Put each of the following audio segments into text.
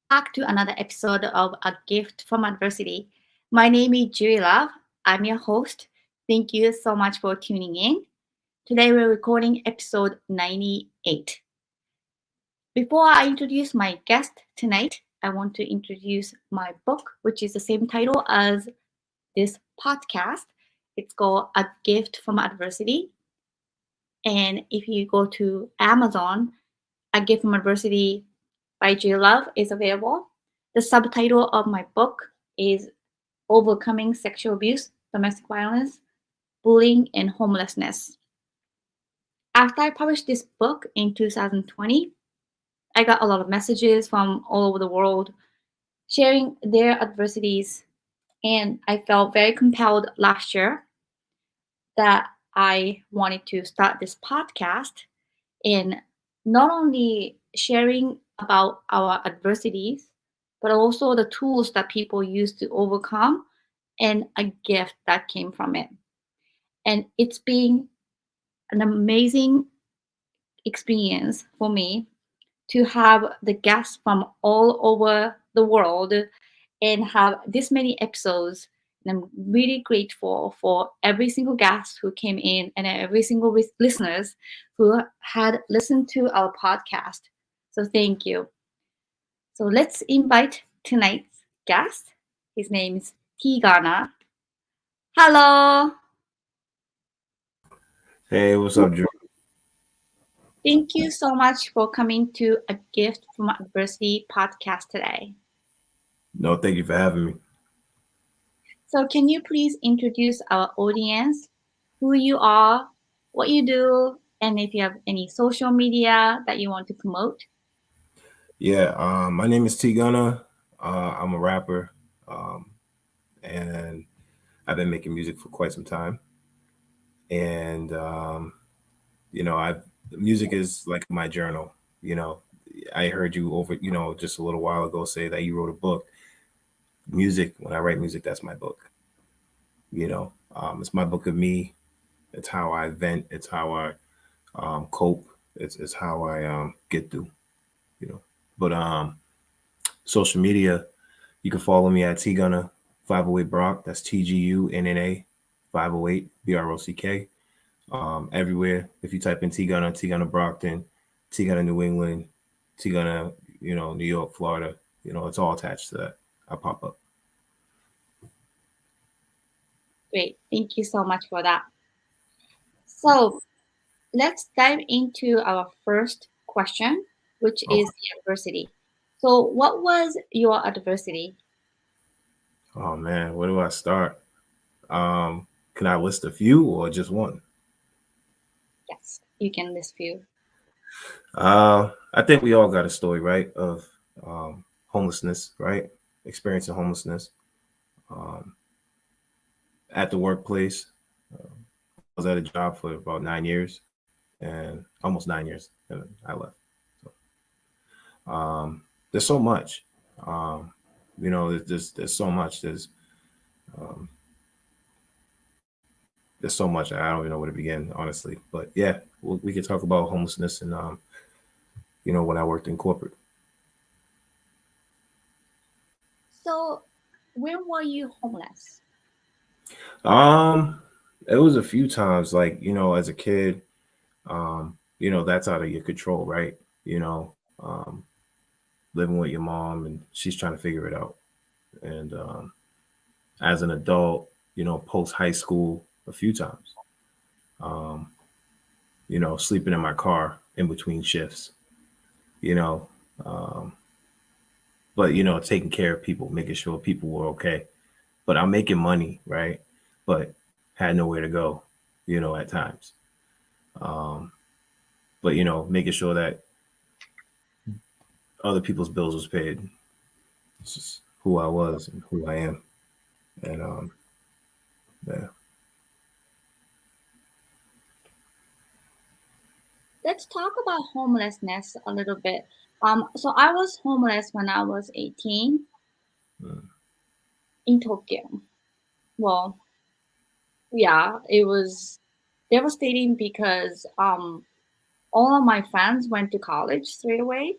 back to another episode of A Gift from Adversity. My name is Juri Love. I'm your host. Thank you so much for tuning in. Today we're recording episode 98. Before I introduce my guest tonight, I want to introduce my book, which is the same title as this podcast. It's called A Gift from Adversity. And if you go to Amazon, A Gift from Adversity by J Love is available. The subtitle of my book is Overcoming Sexual Abuse, Domestic Violence, Bullying, and Homelessness. After I published this book in 2020, I got a lot of messages from all over the world sharing their adversities, and I felt very compelled last year that I wanted to start this podcast and not only sharing about our adversities, but also the tools that people use to overcome and a gift that came from it. And it's been an amazing experience for me to have the guests from all over the world and have this many episodes. And I'm really grateful for every single guest who came in and every single listeners who had listened to our podcast. So thank you. So let's invite tonight's guest. His name is T-Gunna. Hello. Hey, what's up, Juri? Thank you so much for coming to A Gift from Adversity podcast today. No, thank you for having me. So can you please introduce our audience, who you are, what you do, and if you have any social media that you want to promote? Yeah, my name is T-Gunna. I'm a rapper, and I've been making music for quite some time. And I music is like my journal. You know, I heard you over, just a little while ago say that you wrote a book. Music, when I write music, that's my book. It's my book of me. It's how I vent. It's how I cope. It's how I get through. You know, but social media, you can follow me at T-Gunna 508 Brock. That's TGUNNA 508 BROCK. Everywhere. If you type in T-Gunna, T-Gunna Brockton, T-Gunna New England, T-Gunna, New York, Florida, it's all attached to that. I pop up. Great. Thank you so much for that. So let's dive into our first question, which Okay. is the adversity. So what was your adversity? Oh man, where do I start? Can I list a few or just one? Yes, you can list few. I think we all got a story, right, of homelessness, right? Experiencing homelessness um, at the workplace. I was at a job for about 9 years, and almost 9 years, and I left. There's so much, um, there's so much. Um, there's so much. I don't even know where to begin, honestly. But yeah, we could talk about homelessness and when I worked in corporate. So when were you homeless? Um, it was a few times, like as a kid, that's out of your control, right? You know, um, living with your mom and she's trying to figure it out. And as an adult, post high school, a few times, um, sleeping in my car in between shifts, you know, um, but taking care of people, making sure people were okay. But I'm making money, right? But had nowhere to go, at times. Um, but making sure that other people's bills was paid. It's just who I was and who I am, and yeah. Let's talk about homelessness a little bit. So I was homeless when I was 18 Mm. in Tokyo. Well, yeah, it was devastating because all of my friends went to college straight away,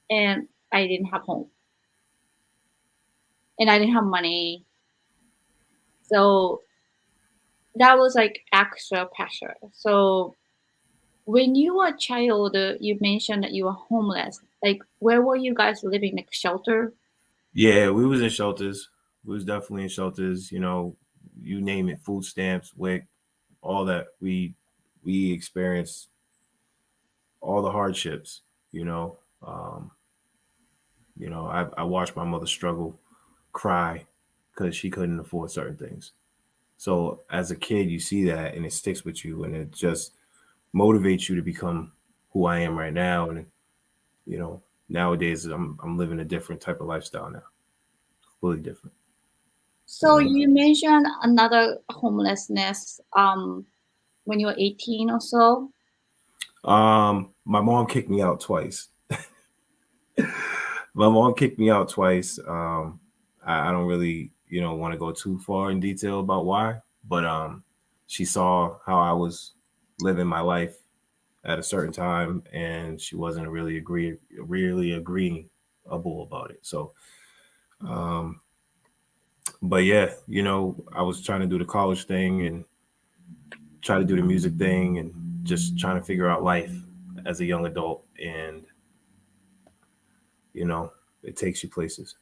and I didn't have home and I didn't have money. So that was like extra pressure. So when you were a child, you mentioned that you were homeless. Like, where were you guys living? Like shelter? Yeah, we was in shelters. We was definitely in shelters. You know, you name it, food stamps, WIC, all that. We experienced all the hardships. You know, um, I watched my mother struggle, cry, because she couldn't afford certain things. So as a kid, you see that, and it sticks with you, and it just motivates you to become who I am right now. And you know, nowadays I'm living a different type of lifestyle now, completely different. You So know, you mentioned another homelessness when you were 18 or so. my mom kicked me out twice. My mom kicked me out twice. I don't really, want to go too far in detail about why, but she saw how I was living my life at a certain time, and she wasn't really agreeable about it. So, um, but yeah, I was trying to do the college thing and try to do the music thing, and just trying to figure out life as a young adult, and you know, it takes you places.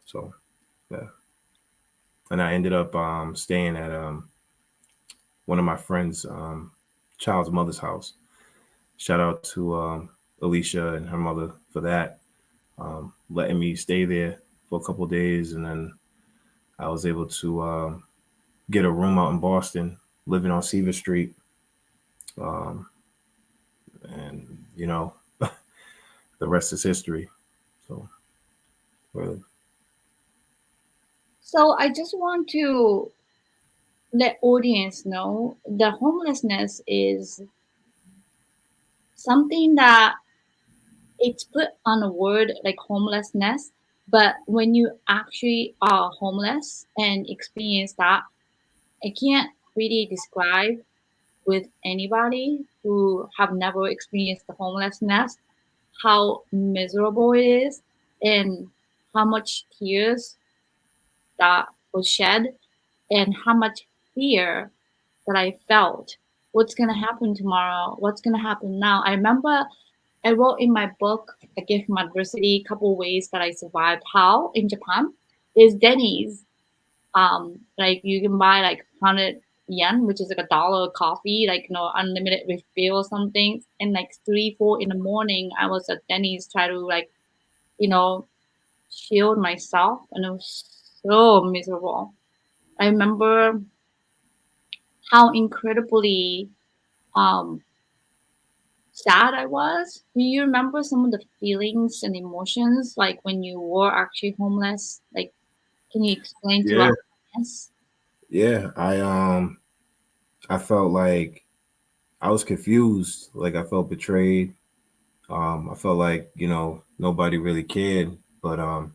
So yeah, and I ended up staying at one of my friends' child's mother's house. Shout out to Alicia and her mother for that, letting me stay there for a couple of days, and then I was able to get a room out in Boston, living on Seaver Street, um, and the rest is history. So really, So I just want to let audience know the homelessness is something that it's put on a word like homelessness, but when you actually are homeless and experience that, I can't really describe with anybody who have never experienced the homelessness how miserable it is and how much tears that was shed and how much fear that I felt. What's gonna happen tomorrow? What's gonna happen now? I remember I wrote in my book, A Gift from Adversity, a couple ways that I survived. How in Japan is Denny's. Like you can buy like 100 yen, which is like $1 coffee, like unlimited refill or something. And like 3, 4 in the morning, I was at Denny's try to like you know shield myself, and it was so miserable. I remember how incredibly um sad I was. Do you remember some of the feelings and emotions like when you were actually homeless? Like, can you explain to yeah, us? Yes. yeah. I felt like I was confused. Like I felt betrayed. I felt like nobody really cared. But I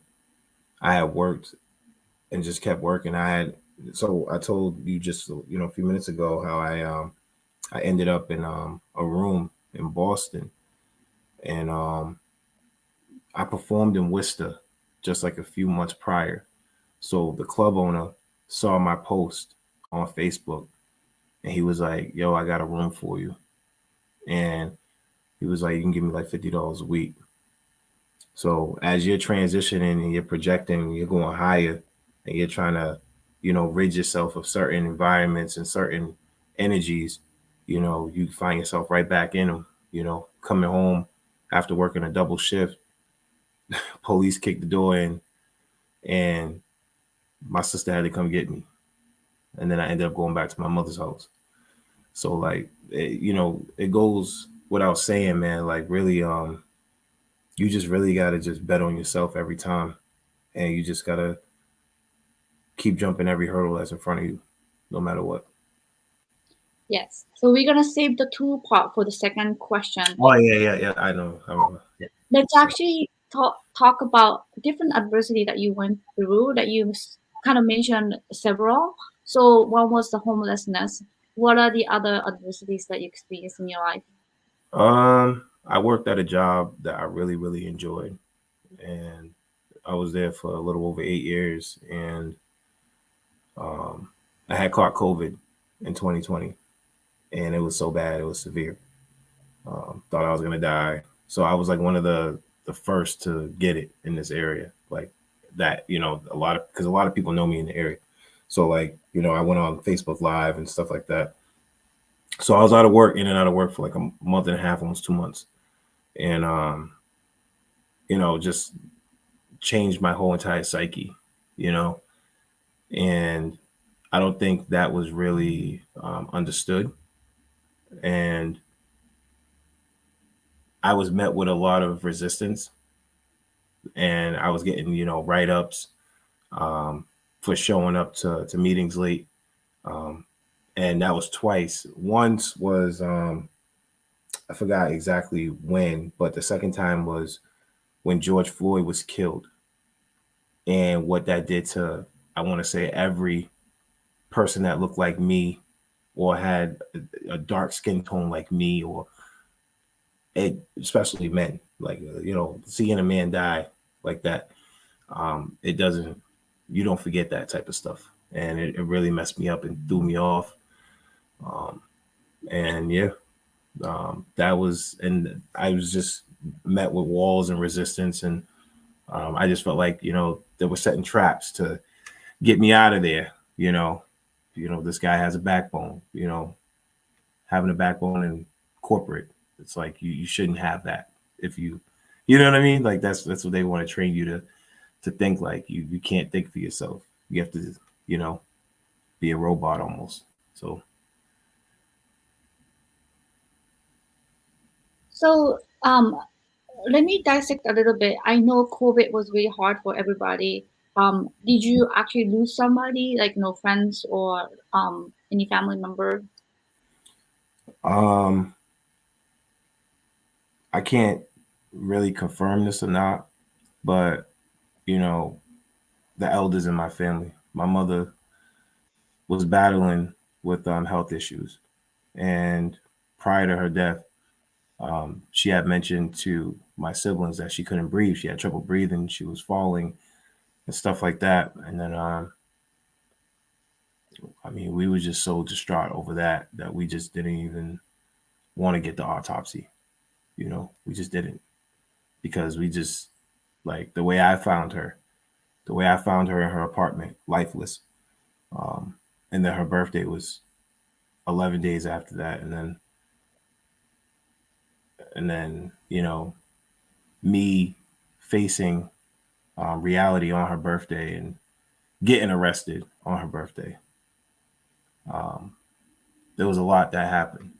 had worked and just kept working. So I told you just a few minutes ago how I ended up in a room in Boston, and I performed in Worcester just like a few months prior. So the club owner saw my post on Facebook, and he was like, "Yo, I got a room for you," and he was like, "You can give me like $50 a week." So as you're transitioning and you're projecting, you're going higher, and you're trying to, rid yourself of certain environments and certain energies, you find yourself right back in them. Coming home after working a double shift, police kicked the door in, and my sister had to come get me, and then I ended up going back to my mother's house. So like, it goes without saying, man. Like really, you just really gotta just bet on yourself every time, and you just gotta keep jumping every hurdle that's in front of you, no matter what. Yes. So we're gonna save the two part for the second question. Oh yeah, yeah, yeah. I know. I remember. Let's So, actually talk about different adversity that you went through that you kind of mentioned several. So one was the homelessness. What are the other adversities that you experienced in your life? I worked at a job that I really, really enjoyed, and I was there for a little over 8 years, and um, I had caught COVID in 2020, and it was so bad, it was severe. Thought I was gonna die, so I was like one of the first to get it in this area, like that. A lot of because a lot of people know me in the area, so like I went on Facebook Live and stuff like that. So I was out of work, in and out of work for like a month and a half, almost 2 months, and just changed my whole entire psyche, you know, and I don't think that was really understood. And I was met with a lot of resistance, and I was getting, write ups for showing up to meetings late. Um, and that was twice. Once was, I forgot exactly when, but the second time was when George Floyd was killed, and what that did to, I want to say, every person that looked like me or had a dark skin tone like me, or especially men, like seeing a man die like that, it doesn't, you don't forget that type of stuff, and it really messed me up and threw me off. um, and yeah, that was, and I was just met with walls and resistance, and I just felt like they were setting traps to get me out of there. This guy has a backbone. Having a backbone in corporate, it's like you shouldn't have that. If you know what I mean, like that's what they want to train you to think, like you can't think for yourself. You have to you know be a robot almost. So So let me dissect a little bit. I know COVID was really hard for everybody. Did you actually lose somebody, like no friends or any family member? um I can't really confirm this or not, but you know the elders in my family, my mother was battling with health issues, and prior to her death, she had mentioned to my siblings that she couldn't breathe. She had trouble breathing. She was falling and stuff like that. And then, I mean, we were just so distraught over that we just didn't even want to get the autopsy. We just didn't, because we just, like, the way I found her in her apartment, lifeless. Um, and then her birthday was 11 days after that. And then, me facing reality on her birthday and getting arrested on her birthday. Um, there was a lot that happened.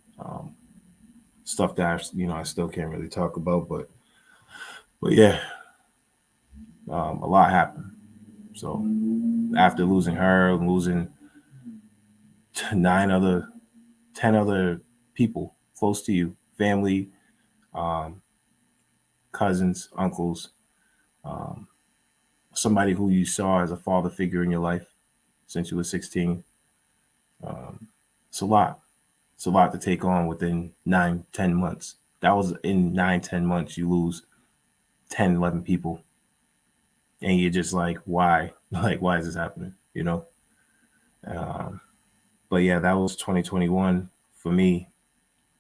Stuff that I still can't really talk about, but yeah, a lot happened. So after losing her, losing 9 other, 10 other people close to you, family, um, cousins, uncles, um, somebody who you saw as a father figure in your life since you were 16. Um, it's a lot. It's a lot to take on within 9, 10 months. That was in 9, 10 months, you lose 10, 11 people. And you're just like, why? Like, why is this happening? Um, but yeah, that was 2021 for me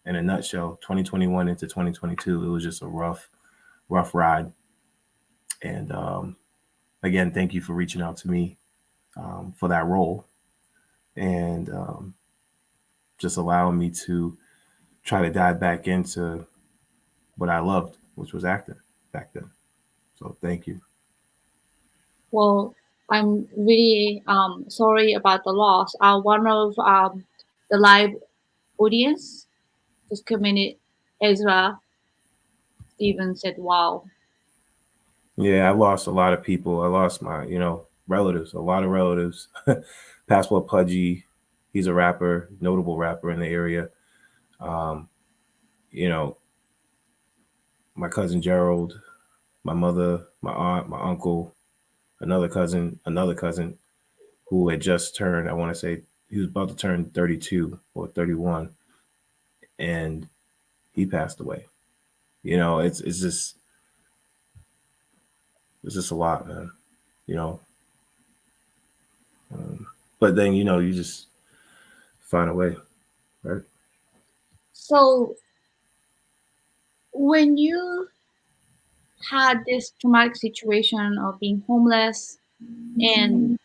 in a nutshell. 2021 into 2022, it was just a rough ride. And again, thank you for reaching out to me for that role, and just allowing me to try to dive back into what I loved, which was acting back then. So thank you. Well, I'm really sorry about the loss. One of the live audience just commented, Ezra Stephen said, "Wow." Yeah, I lost a lot of people. I lost my, relatives, a lot of relatives. Passport Pudgy, he's a rapper, notable rapper in the area. Um, you know, my cousin Gerald, my mother, my aunt, my uncle, another cousin who had just turned, I want to say he was about to turn 32 or 31, and he passed away. it's just a lot, man. You know, but then you just find a way, right? So when you had this traumatic situation of being homeless and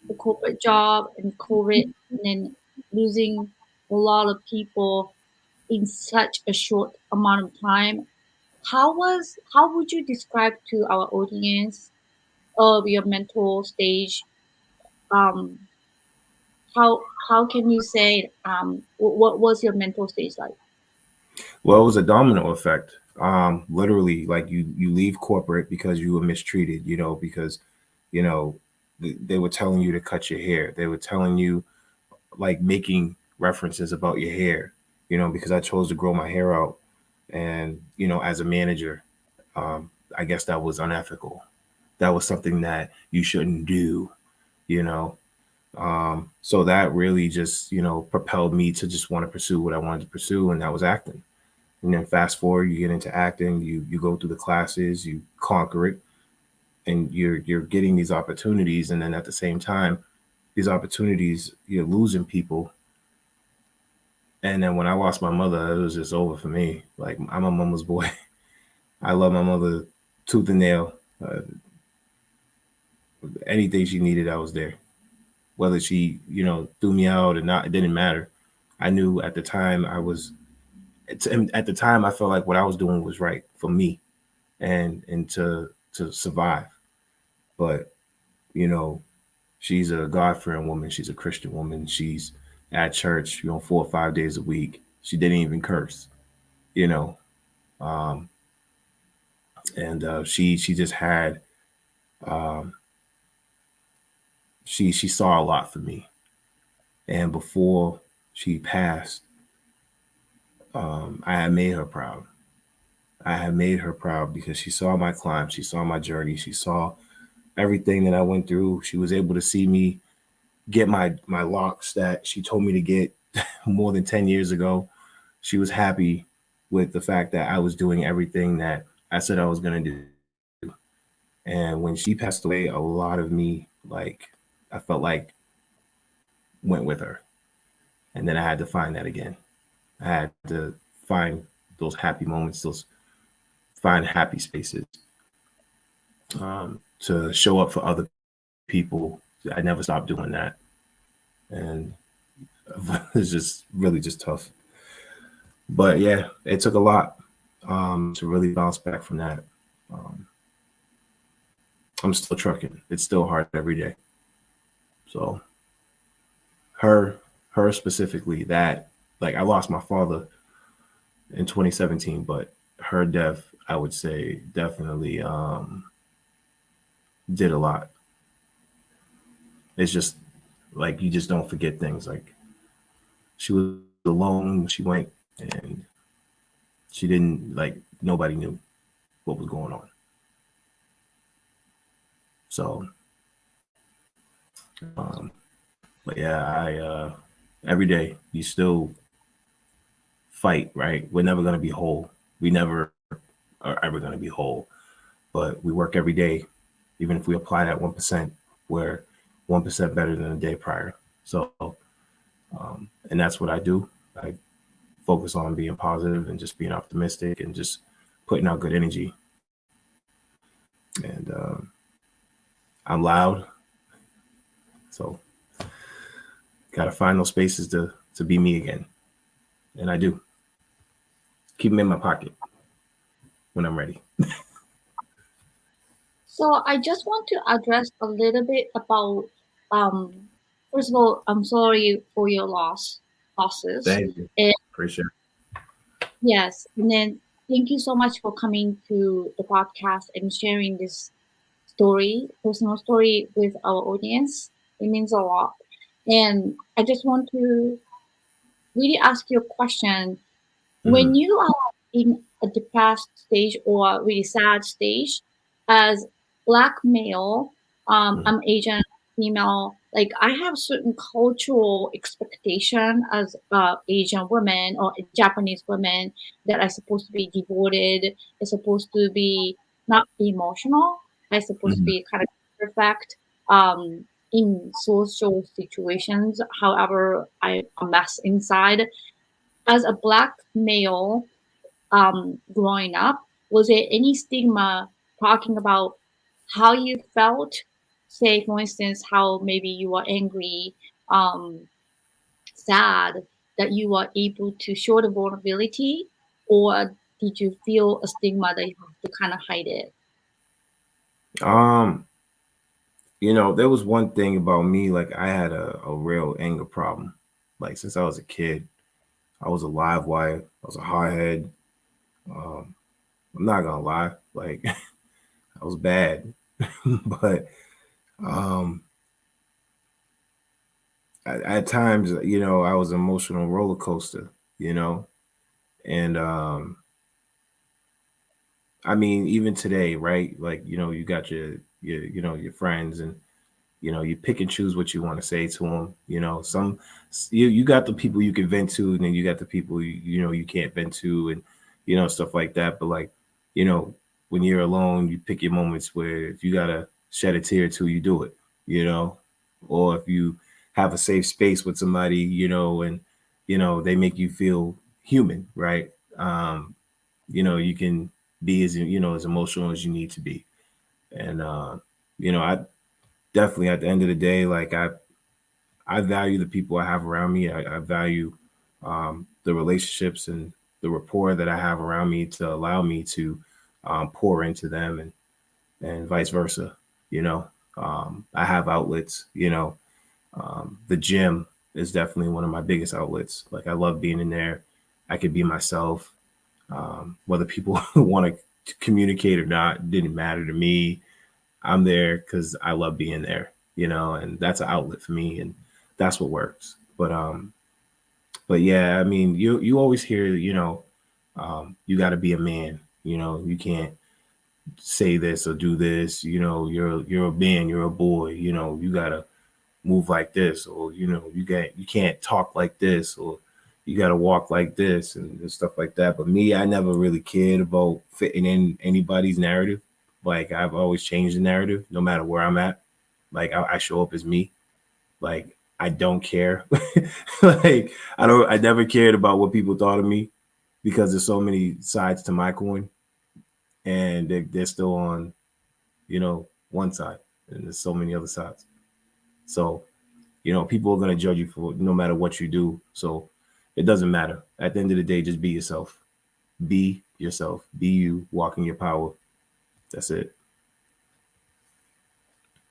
the corporate job and COVID, and then losing a lot of people in such a short amount of time, how would you describe to our audience of your mental stage? Um, how can you say what was your mental stage like? Well, it was a domino effect. Literally, like you leave corporate because you were mistreated. Because you know they were telling you to cut your hair. They were telling you, like, making references about your hair. Because I chose to grow my hair out, and as a manager, I guess that was unethical. That was something that you shouldn't do. You know, so that really just propelled me to just want to pursue what I wanted to pursue, and that was acting. And then fast forward, you get into acting, you go through the classes, you conquer it, and you're getting these opportunities, and then at the same time, these opportunities, you're losing people. And then when I lost my mother, it was just over for me. Like, I'm a mama's boy. I love my mother tooth and nail. Anything she needed, I was there. Whether she threw me out or not, it didn't matter. I knew at the time at the time I felt like what I was doing was right for me and to survive. But you know, she's a God-fearing woman. She's a Christian woman. She's at church, 4 or 5 days a week. She didn't even curse, you know, um, and she just had um, she saw a lot for me. And before she passed, I had made her proud. I had made her proud because she saw my climb, she saw my journey, she saw everything that I went through. She was able to see me get my locks that she told me to get more than 10 years ago. She was happy with the fact that I was doing everything that I said I was going to do. And when she passed away, a lot of me, like, I felt like went with her. And then I had to find that again. I had to find those happy moments, those find happy spaces, to show up for other people. I never stopped doing that. And it's just really just tough. But yeah, it took a lot to really bounce back from that. Um, I'm still trucking. It's still hard every day. So her her specifically, that, like, I lost my father in 2017, but her death, I would say, definitely did a lot. It's just like you just don't forget things. Like, she was alone when she went, and she didn't, like, nobody knew what was going on. So um but yeah, I every day you still fight, right? We're never going to be whole. We never are ever going to be whole, but we work every day. Even if we apply that 1%, we're 1% better than the day prior. So and that's what I do. I focus on being positive and just being optimistic and just putting out good energy. And I'm loud, so gotta find those spaces to be me again, and I do. Keep them in my pocket when I'm ready. So I just want to address a little bit about um first of all, I'm sorry for your losses. Thank you. And Appreciate it. yes, and then thank you so much for coming to the podcast and sharing this personal story with our audience. It means a lot. And I just want to really ask you a question. Mm-hmm. When you are in a depressed stage or a really sad stage, as black male, Mm-hmm. I'm Asian, female, like I have certain cultural expectation as Asian woman or Japanese woman that are supposed to be devoted, is supposed to be not be emotional, are supposed to Mhm. be kind of perfect in social situations. However, I a mess inside. As a black male, growing up, was there any stigma talking about how you felt? Say, for instance, how maybe you were angry, um, sad, that you were able to show the vulnerability, or did you feel a stigma that you have to kind of hide it? Um, there was one thing about me, like I had a real anger problem. Like since I was a kid, I was a live wire. I was a hardhead. Um, I'm not gonna lie, like I was bad, but um, at times, I was an emotional roller coaster, you know, and I mean, even today, right? Like, you got your friends, and you pick and choose what you want to say to them. You got the people you can vent to, and then you got the people you can't vent to, and stuff like that. But like, you know, when you're alone, you pick your moments where if you gotta shed a tear or two, you do it. You know, or if you have a safe space with somebody, and they make you feel human, right? You can be as emotional as you need to be, and I definitely at the end of the day, like I value the people I have around me. I value the relationships and the rapport that I have around me to allow me to pour into them, and vice versa. You know, I have outlets. The gym is definitely one of my biggest outlets. Like I love being in there. I could be myself. Whether people want to communicate or not didn't matter to me. I'm there because I love being there, and that's an outlet for me, and that's what works. But yeah, I mean, you always hear, you got to be a man. You can't say this or do this. You're a man, you're a boy. You gotta move like this, or you can't talk like this, or you gotta walk like this, and stuff like that. But me, I never really cared about fitting in anybody's narrative. Like I've always changed the narrative, no matter where I'm at. Like I show up as me. Like I don't care. Like I never cared about what people thought of me, because there's so many sides to my coin, and they're still on, one side, and there's so many other sides. So people are going to judge you for no matter what you do. So it doesn't matter. At the end of the day, just be yourself. Be yourself. Be you. Walk in your power. That's it.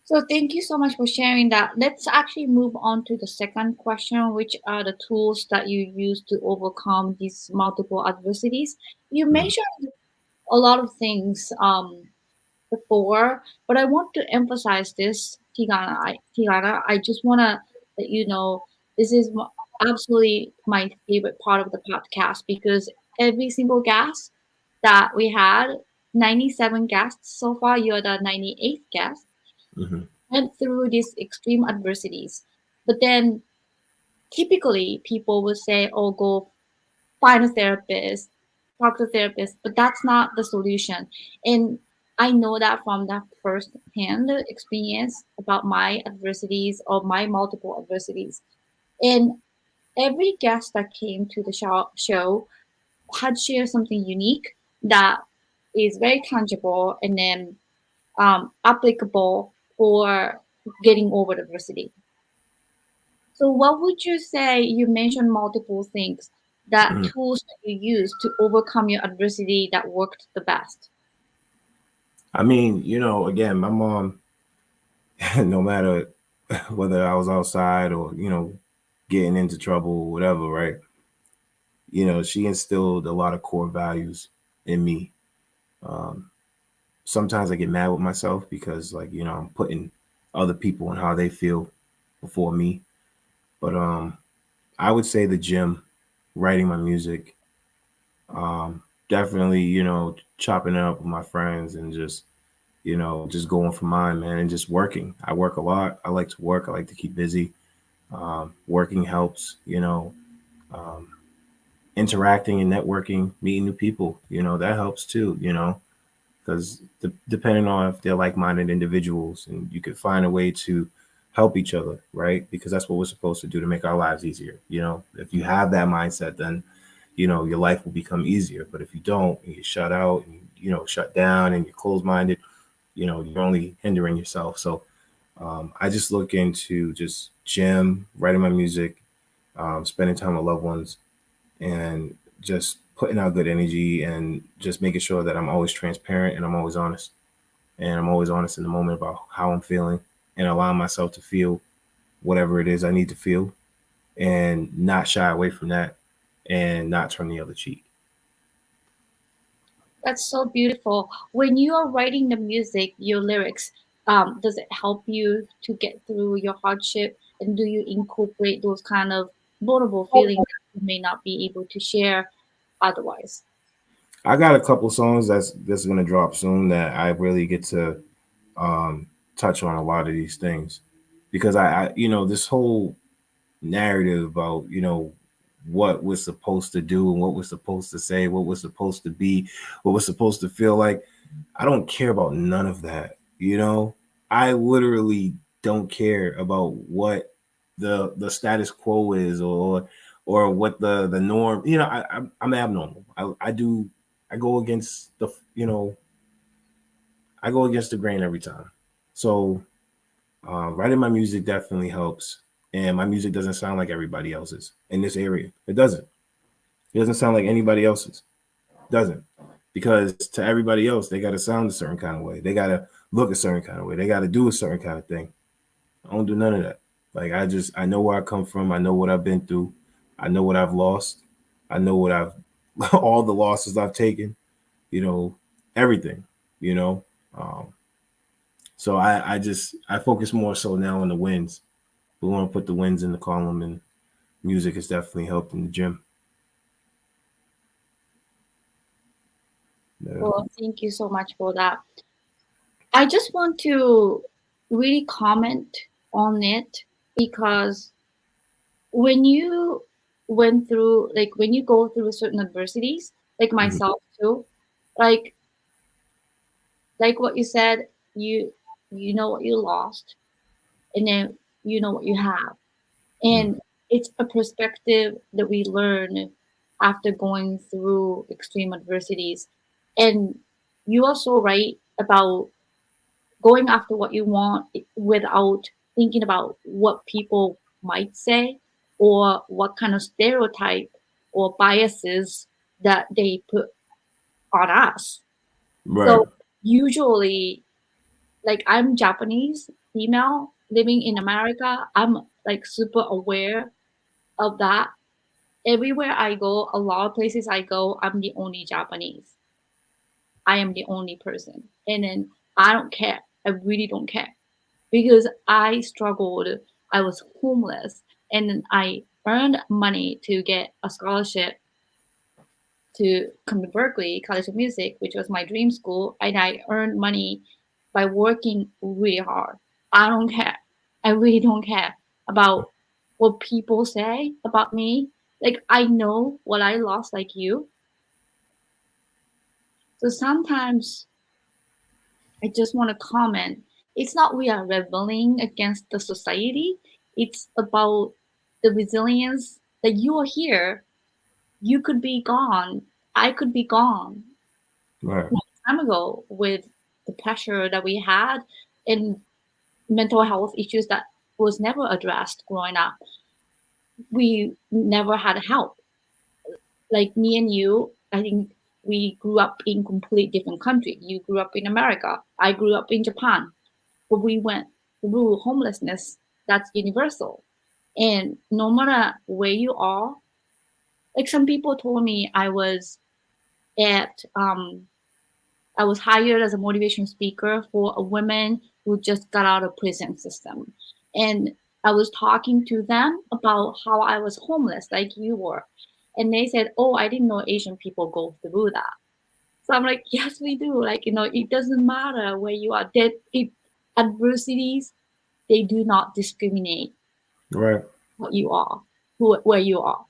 So thank you so much for sharing that. Let's actually move on to the second question, which are the tools that you use to overcome these multiple adversities. You Mhm. mentioned a lot of things before, but I want to emphasize this, Tigana. I just want to let you know this is absolutely my favorite part of the podcast because every single guest that we had, 97 guests so far, you're the 98th guest, Mhm. went through these extreme adversities. But then typically people would say, oh, go find a therapist, talk to a therapist, but that's not the solution. And I know that from that first hand experience about my adversities or my multiple adversities. And every guest that came to the show had shared something unique that is very tangible and then applicable for getting over adversity. So, what would you say? You mentioned multiple things that Mhm. tools that you use to overcome your adversity that worked the best. I mean, again, my mom, no matter whether I was outside or, getting into trouble or whatever, right? She instilled a lot of core values in me. Um, Sometimes I get mad with myself because, like, I'm putting other people and how they feel before me. But I would say the gym, writing my music, definitely, chopping it up with my friends, and just, just going for mine, man, and just working. I work a lot. I like to work. I like to keep busy. Working helps, um, interacting and networking, meeting new people, that helps too, because depending on if they're like-minded individuals, and you could find a way to help each other, right? Because that's what we're supposed to do to make our lives easier. If you have that mindset, then your life will become easier. But if you don't, and you shut out and shut down and you're closed-minded, you're only hindering yourself. So I just look into just gym, writing my music, spending time with loved ones, and just putting out good energy, and just making sure that I'm always transparent and I'm always honest. And I'm always honest in the moment about how I'm feeling, and allowing myself to feel whatever it is I need to feel, and not shy away from that, and not turn the other cheek. That's so beautiful. When you are writing the music, your lyrics, does it help you to get through your hardship? And do you incorporate those kind of vulnerable feelings that you may not be able to share otherwise? I got a couple songs that's gonna drop soon that I really get to um, touch on a lot of these things, because this whole narrative about what we're supposed to do and what we're supposed to say, what we're supposed to be, what we're supposed to feel like. I don't care about none of that. I literally don't care about what the status quo is, or what the norm. I'm abnormal. I go against I go against the grain every time. So writing my music definitely helps, and my music doesn't sound like everybody else's in this area. It doesn't. It doesn't sound like anybody else's. It doesn't, because to everybody else, they got to sound a certain kind of way. They got to look a certain kind of way. They got to do a certain kind of thing. I don't do none of that. Like, I know where I come from. I know what I've been through. I know what I've lost. I know what I've all the losses I've taken. You know, everything. You know, um, so I focus more so now on the wins. We want to put the wins in the column, and music has definitely helped in the gym. Yeah. Well, thank you so much for that. I just want to really comment on it because when you went through, like when you go through certain adversities, like Mhm. myself too, like like what you said, you you know what you lost, and then you know what you have, Mhm. and it's a perspective that we learn after going through extreme adversities. And you are so right about going after what you want without thinking about what people might say or what kind of stereotype or biases that they put on us. Right. So usually, like I'm Japanese female living in America, I'm like super aware of that. Everywhere I go, a lot of places I go, I'm the only Japanese. I am the only person. And then I don't care. I really don't care because I struggled. I was homeless and then I earned money to get a scholarship to come to Berkeley College of Music, which was my dream school, and I earned money by working really hard. I don't care. I really don't care about what people say about me. Like I know what I lost like you. So sometimes I just want to comment. It's not we are rebelling against the society. It's about the resilience that you are here. You could be gone. I could be gone Right. long time ago with the pressure that we had and mental health issues that was never addressed growing up. We never had help. Like me and you, I think we grew up in complete different country. You grew up in America. I grew up in Japan. But we went through homelessness that's universal. And no matter where you are, like some people told me at I was hired as a motivational speaker for a woman who just got out of prison system. And I was talking to them about how I was homeless like you were. And they said, "Oh, I didn't know Asian people go through that." So I'm like, yes, we do. Like, it doesn't matter where you are. Adversities, they do not discriminate Right. what you are, where you are.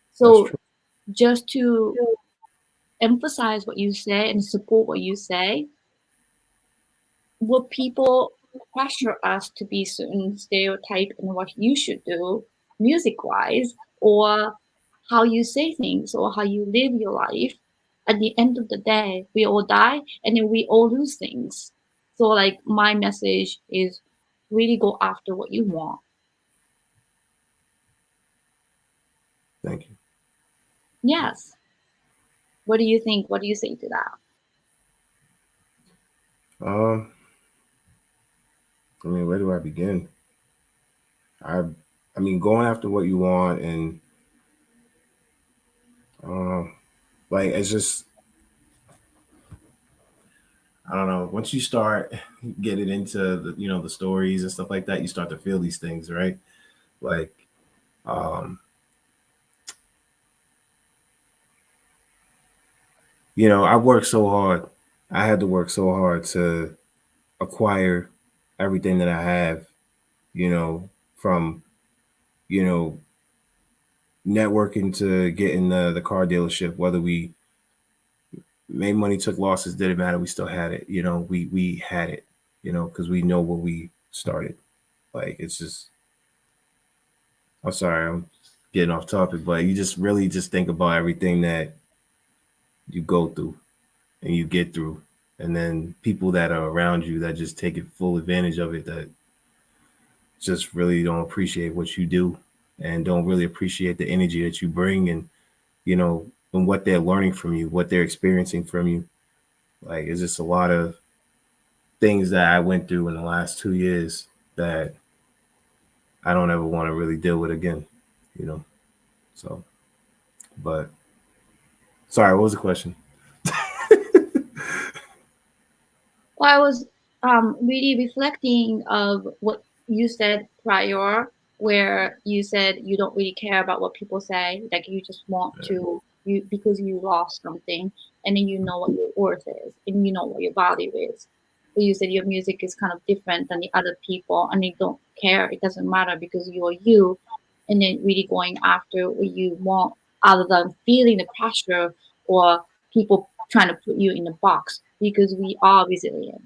That's So true. just to emphasize what you say and support what you say, would people pressure us to be certain stereotype in what you should do music wise, or how you say things, or how you live your life? At the end of the day, we all die and then we all lose things. So like my message is really go after what you want. Thank you. Yes. What do you think? What do you say to that? Um, I mean, where do I begin? I, I mean, going after what you want and um, like it's just I don't know. Once you start getting into the stories and stuff like that, you start to feel these things, right? Like, um, I worked so hard. I had to work so hard to acquire everything that I have, from you know networking to getting the car dealership. Whether we made money, took losses, didn't matter. We still had it. We had it. Because we know where we started. Like it's just. I'm sorry, I'm getting off topic, but you just really just think about everything that you go through and you get through, and then people that are around you that just take it full advantage of it, that just really don't appreciate what you do and don't really appreciate the energy that you bring, and you know and what they're learning from you, what they're experiencing from you. Like it's just a lot of things that I went through in the last 2 years that I don't ever want to really deal with again. you know so but sorry, what was the question? Well, I was really reflecting of what you said prior, where you said you don't really care about what people say, like you just want to you because you lost something, and then you know what your worth is, and you know what your value is. So you said your music is kind of different than the other people, and you don't care. It doesn't matter because you are you, and then really going after what you want, other than feeling the pressure or people trying to put you in a box, because we are resilient.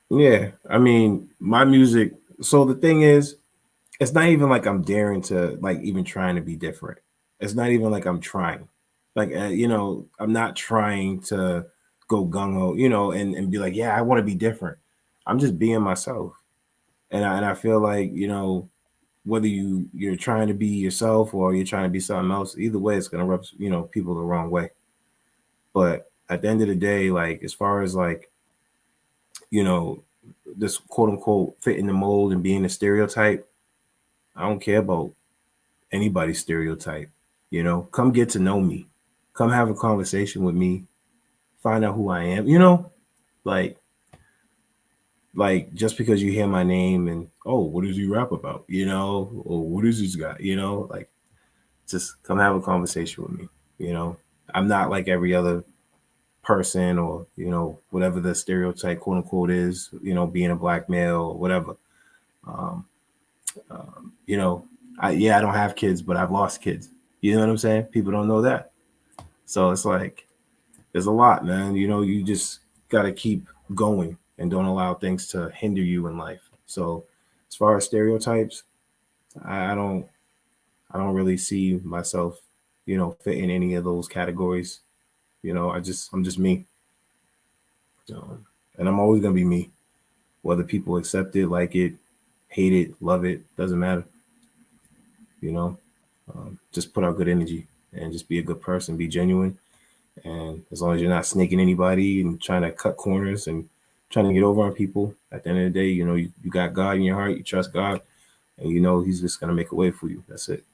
Yeah, I mean, my music. So the thing is, it's not even like I'm daring to like even trying to be different. It's not even like I'm trying. Like I'm not trying to go gung ho, and be like, yeah, I want to be different. I'm just being myself, and I feel like whether you're trying to be yourself or you're trying to be something else, either way, it's gonna rub people the wrong way. But at the end of the day, like as far as like you know this quote unquote fitting the mold and being a stereotype, I don't care about anybody's stereotype. Come get to know me, come have a conversation with me, find out who I am. Like just because you hear my name and oh, what does he rap about? Or what is this guy? Like just come have a conversation with me. You know, I'm not like every other person or whatever the stereotype quote unquote is. Being a black male or whatever. Um, you know, I don't have kids, but I've lost kids. You know what I'm saying? People don't know that. So it's like there's a lot, man. You just got to keep going and don't allow things to hinder you in life. So as far as stereotypes, I don't really see myself, fit in any of those categories. I'm just me. Um, and I'm always gonna be me. Whether people accept it, like it, hate it, love it, doesn't matter. You know, just put out good energy and just be a good person, be genuine. And as long as you're not snaking anybody and trying to cut corners and trying to get over on people, at the end of the day, you got God in your heart, you trust God, and He's just gonna make a way for you. That's it.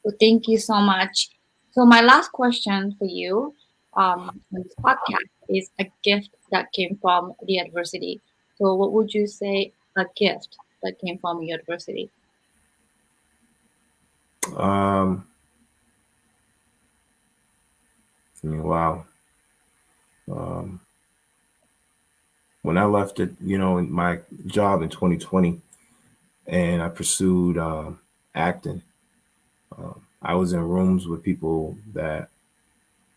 Well, thank you so much. So my last question for you on this podcast is a gift that came from the adversity. So what would you say a gift that came from your adversity? Um, I mean, wow. Um, when I left it, my job in 2020, and I pursued acting, I was in rooms with people that,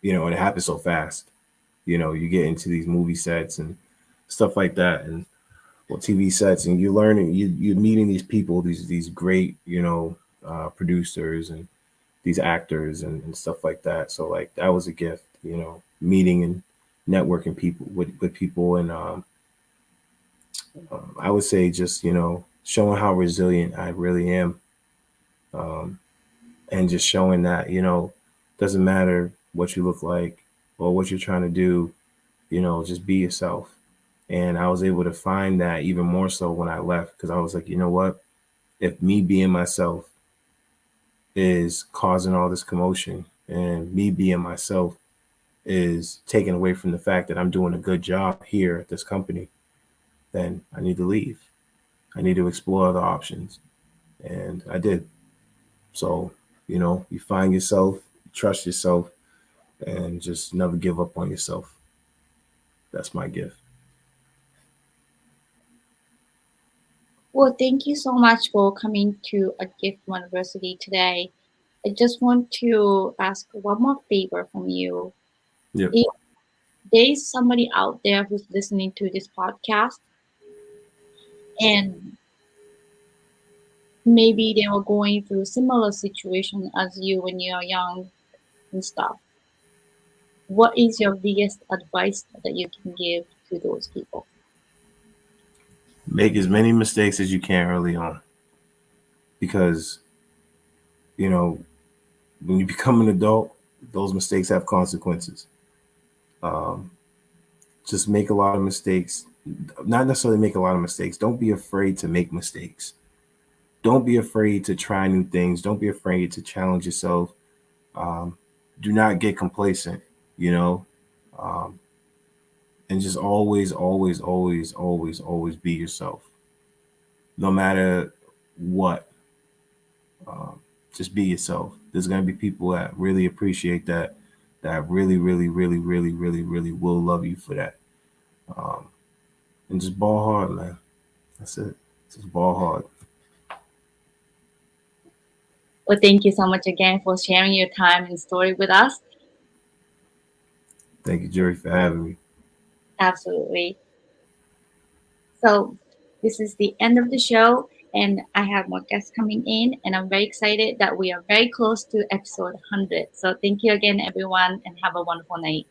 and it happened so fast. You get into these movie sets and stuff like that, and well, TV sets, and you're meeting these people, these great, producers and these actors and stuff like that. So like that was a gift, meeting and networking people with people, and I would say just showing how resilient I really am, um, and just showing that doesn't matter what you look like or what you're trying to do, just be yourself. And I was able to find that even more so when I left, because I was like, you know what? If me being myself is causing all this commotion, and me being myself is taken away from the fact that I'm doing a good job here at this company, then I need to leave. I need to explore other options. And I did. So, you find yourself, trust yourself, and just never give up on yourself. That's my gift. Well, thank you so much for coming to a gift from Adversity today. I just want to ask one more favor from you. Yep. If there's somebody out there who's listening to this podcast and maybe they were going through a similar situation as you when you are young and stuff, what is your biggest advice that you can give to those people? Make as many mistakes as you can early on, because, you know, when you become an adult, those mistakes have consequences. Um, just make a lot of mistakes. Not necessarily make a lot of mistakes. Don't be afraid to make mistakes. Don't be afraid to try new things. Don't be afraid to challenge yourself. Um, do not get complacent, you know, um, and just always, always, always, always, always be yourself, no matter what. Um, just be yourself. There's gonna be people that really appreciate that, that really, really, really, really, really, really will love you for that. Um, and just ball hard, man. That's it. Just ball hard. Well, thank you so much again for sharing your time and story with us. Thank you, Juri, for having me. Absolutely. So this is the end of the show, and I have more guests coming in, and I'm very excited that we are very close to episode 100. So thank you again, everyone, and have a wonderful night.